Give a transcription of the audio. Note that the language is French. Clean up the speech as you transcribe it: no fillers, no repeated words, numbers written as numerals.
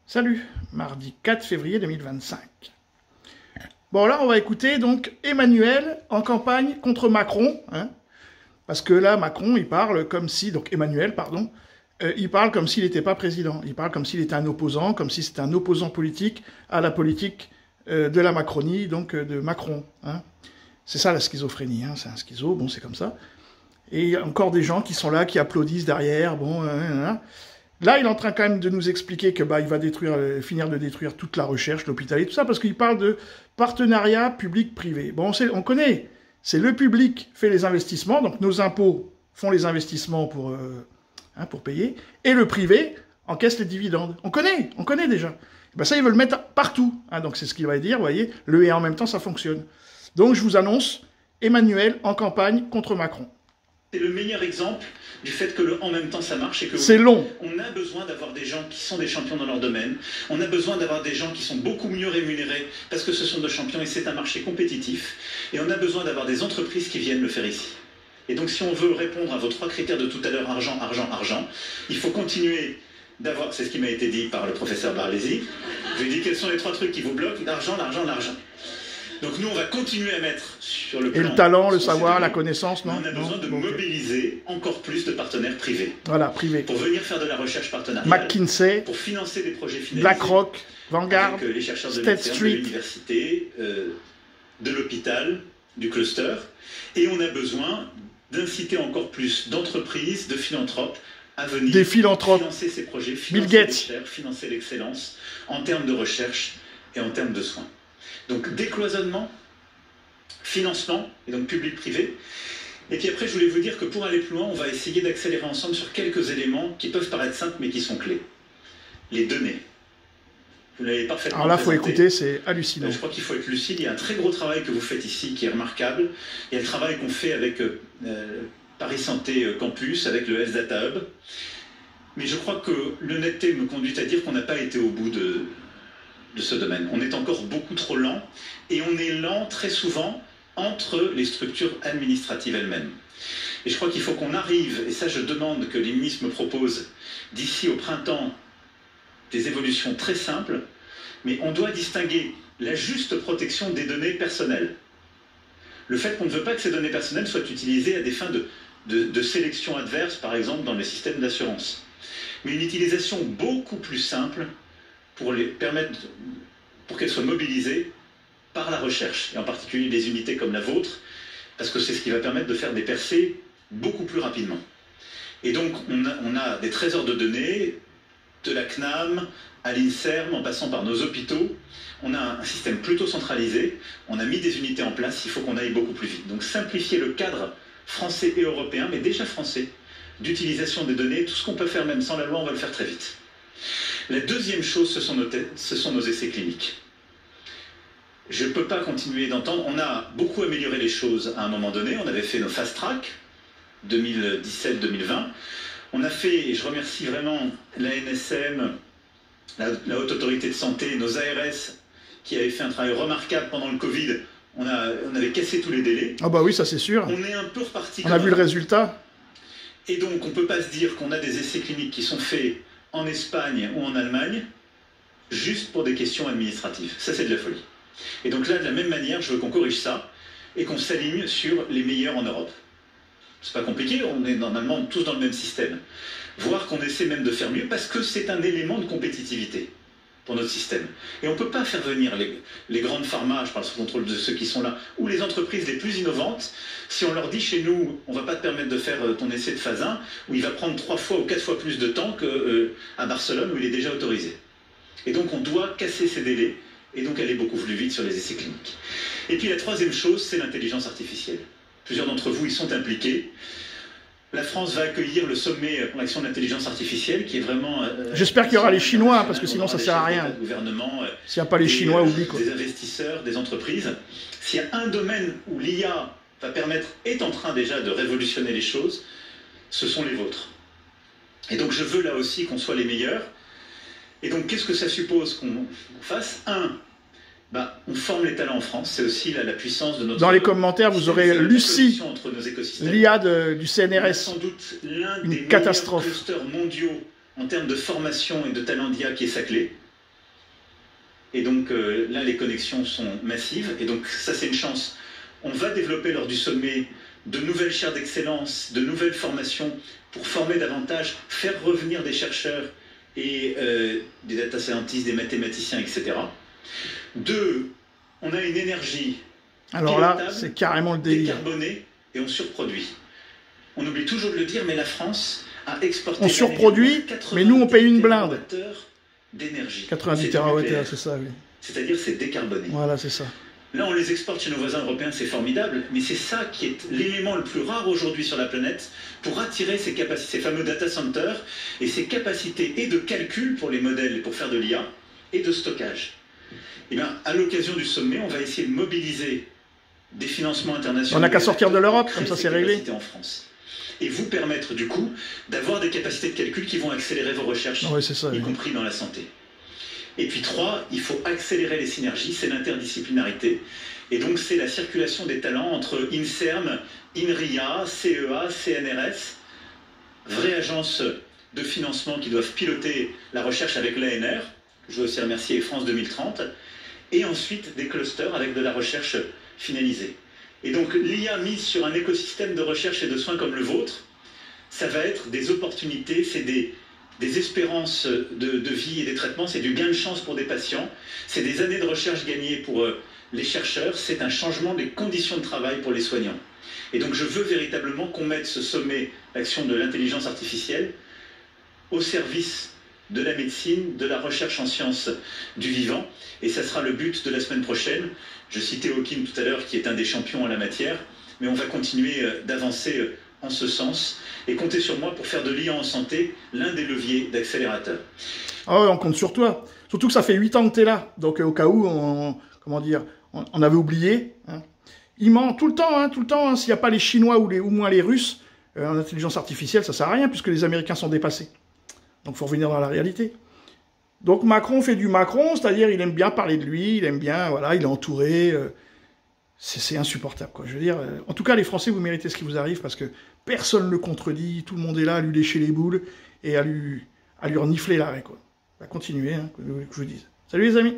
Salut, mardi 4 février 2025. Bon, là, on va écouter donc Emmanuel en campagne contre Macron, hein, parce que là, Macron, il parle comme si, donc Emmanuel, pardon, il parle comme s'il n'était pas président. Il parle comme s'il était un opposant, comme si c'était un opposant politique à la politique de la Macronie, donc de Macron. Hein. C'est ça la schizophrénie, hein, c'est un schizo, bon, c'est comme ça. Et il y a encore des gens qui sont là, qui applaudissent derrière, bon, Là, il est en train quand même de nous expliquer que il va finir de détruire toute la recherche, l'hôpital et tout ça, parce qu'il parle de partenariat public-privé. Bon, on connaît, c'est le public fait les investissements, donc nos impôts font les investissements pour payer, et le privé encaisse les dividendes. On connaît déjà. Ça, ils veulent le mettre partout. Hein, donc c'est ce qu'il va dire, vous voyez, le et en même temps, ça fonctionne. Donc je vous annonce, Emmanuel en campagne contre Macron. C'est le meilleur exemple du fait que le en même temps ça marche et que c'est long. On a besoin d'avoir des gens qui sont des champions dans leur domaine. On a besoin d'avoir des gens qui sont beaucoup mieux rémunérés parce que ce sont des champions et c'est un marché compétitif. Et on a besoin d'avoir des entreprises qui viennent le faire ici. Et donc si on veut répondre à vos trois critères de tout à l'heure, argent, argent, argent, il faut continuer d'avoir, c'est ce qui m'a été dit par le professeur Barlési, je lui ai dit quels sont les trois trucs qui vous bloquent, l'argent, l'argent, l'argent. Donc nous, on va continuer à mettre sur le plan... Et le talent, le savoir, la connaissance, non? On a besoin de mobiliser encore plus de partenaires privés. Voilà, privés. Pour venir faire de la recherche partenariale. McKinsey, pour financer des projets finalisés. BlackRock, Vanguard, avec les chercheurs de State Street, de l'université, de l'hôpital, du cluster. Et on a besoin d'inciter encore plus d'entreprises, de philanthropes à venir financer ces projets, financer Bill Gates, financer l'excellence en termes de recherche et en termes de soins. Donc décloisonnement, financement, et donc public-privé. Et puis après, je voulais vous dire que pour aller plus loin, on va essayer d'accélérer ensemble sur quelques éléments qui peuvent paraître simples, mais qui sont clés. Les données. Vous l'avez parfaitement alors là, il faut présenté. écouter, c'est hallucinant. Je crois qu'il faut être lucide. Il y a un très gros travail que vous faites ici qui est remarquable. Il y a le travail qu'on fait avec Paris Santé Campus, avec le Health Data Hub. Mais je crois que l'honnêteté me conduit à dire qu'on n'a pas été au bout de ce domaine. On est encore beaucoup trop lent, et on est lent très souvent entre les structures administratives elles-mêmes. Et je crois qu'il faut qu'on arrive, et ça je demande que les ministres me proposent d'ici au printemps des évolutions très simples, mais on doit distinguer la juste protection des données personnelles. Le fait qu'on ne veut pas que ces données personnelles soient utilisées à des fins de sélection adverse, par exemple dans les systèmes d'assurance. Mais une utilisation beaucoup plus simple pour les permettre, pour qu'elles soient mobilisées par la recherche, et en particulier des unités comme la vôtre, parce que c'est ce qui va permettre de faire des percées beaucoup plus rapidement. Et donc, on a des trésors de données, de la CNAM à l'INSERM, en passant par nos hôpitaux. On a un système plutôt centralisé, on a mis des unités en place, il faut qu'on aille beaucoup plus vite. Donc simplifier le cadre français et européen, mais déjà français, d'utilisation des données, tout ce qu'on peut faire même sans la loi, on va le faire très vite. La deuxième chose, ce sont nos essais cliniques. Je ne peux pas continuer d'entendre. On a beaucoup amélioré les choses à un moment donné. On avait fait nos fast track 2017-2020. On a fait, et je remercie vraiment l'ANSM, la Haute Autorité de Santé, nos ARS, qui avaient fait un travail remarquable pendant le Covid. On avait cassé tous les délais. Ah bah oui, ça c'est sûr. On est un peu reparti. On a vu le résultat. Et donc, on ne peut pas se dire qu'on a des essais cliniques qui sont faits en Espagne ou en Allemagne, juste pour des questions administratives. Ça, c'est de la folie. Et donc là, de la même manière, je veux qu'on corrige ça et qu'on s'aligne sur les meilleurs en Europe. C'est pas compliqué, on est normalement tous dans le même système. Voire qu'on essaie même de faire mieux, parce que c'est un élément de compétitivité pour notre système. Et on ne peut pas faire venir les grandes pharma, je parle sous contrôle de ceux qui sont là, ou les entreprises les plus innovantes, si on leur dit chez nous, on ne va pas te permettre de faire ton essai de phase 1, où il va prendre 3 fois ou 4 fois plus de temps qu'à Barcelone, où il est déjà autorisé. Et donc on doit casser ces délais, et donc aller beaucoup plus vite sur les essais cliniques. Et puis la troisième chose, c'est l'intelligence artificielle. Plusieurs d'entre vous y sont impliqués. La France va accueillir le sommet pour l'action de l'intelligence artificielle, qui est vraiment... J'espère qu'il y aura les Chinois, parce que sinon ça ne sert à rien. S'il n'y a pas les Chinois, oublie quoi. Des investisseurs, des entreprises. S'il y a un domaine où l'IA va permettre, est en train déjà de révolutionner les choses, ce sont les vôtres. Et donc je veux là aussi qu'on soit les meilleurs. Et donc qu'est-ce que ça suppose qu'on fasse? On forme les talents en France, c'est aussi la puissance de notre... Dans les commentaires, vous aurez Lucie, l'IA du CNRS, sans doute l'un une des catastrophe. meilleurs clusters mondiaux en termes de formation et de talent d'IA qui est sa clé. Et donc là, les connexions sont massives. Et donc ça, c'est une chance. On va développer lors du sommet de nouvelles chaires d'excellence, de nouvelles formations pour former davantage, faire revenir des chercheurs et des data scientists, des mathématiciens, etc. Deux, on a une énergie alors là, c'est carrément le délire. Décarbonée et on surproduit. On oublie toujours de le dire, mais la France a exporté... On surproduit, mais nous, on paye une blinde. D'énergie. 90 TWh, c'est ça, oui. C'est-à-dire, c'est décarboné. Voilà, c'est ça. Là, on les exporte chez nos voisins européens, c'est formidable, mais c'est ça qui est l'élément le plus rare aujourd'hui sur la planète pour attirer ces capacités, ces fameux data centers et ces capacités et de calcul pour les modèles, pour faire de l'IA, et de stockage. Et bien, à l'occasion du sommet, on va essayer de mobiliser des financements internationaux. On n'a qu'à sortir de l'Europe, comme ça c'est réglé. En France. Et vous permettre, du coup, d'avoir des capacités de calcul qui vont accélérer vos recherches, oui, ça, y compris dans la santé. Et puis 3, il faut accélérer les synergies, c'est l'interdisciplinarité. Et donc c'est la circulation des talents entre INSERM, INRIA, CEA, CNRS, vraies agences de financement qui doivent piloter la recherche avec l'ANR. Je veux aussi remercier France 2030. Et ensuite des clusters avec de la recherche finalisée. Et donc l'IA mise sur un écosystème de recherche et de soins comme le vôtre, ça va être des opportunités, c'est des espérances de vie et des traitements, c'est du gain de chance pour des patients, c'est des années de recherche gagnées pour les chercheurs, c'est un changement des conditions de travail pour les soignants. Et donc je veux véritablement qu'on mette ce sommet d'action de l'intelligence artificielle au service de la médecine, de la recherche en sciences du vivant, et ça sera le but de la semaine prochaine. Je citais Hawking tout à l'heure, qui est un des champions en la matière, mais on va continuer d'avancer en ce sens, et comptez sur moi pour faire de l'IA en santé l'un des leviers d'accélérateur. Ah ouais, on compte sur toi. Surtout que ça fait 8 ans que tu es là, donc au cas où, on avait oublié. Hein. Il ment tout le temps, hein, s'il n'y a pas les Chinois ou au moins les Russes, en intelligence artificielle, ça ne sert à rien, puisque les Américains sont dépassés. Donc il faut revenir dans la réalité. Donc Macron fait du Macron, c'est-à-dire il aime bien parler de lui, il aime bien, voilà, il est entouré. C'est insupportable, quoi. Je veux dire, en tout cas, les Français, vous méritez ce qui vous arrive, parce que personne ne le contredit, tout le monde est là à lui lécher les boules et à lui renifler l'arrêt, quoi. Va continuer, hein, que je vous dise. Salut les amis!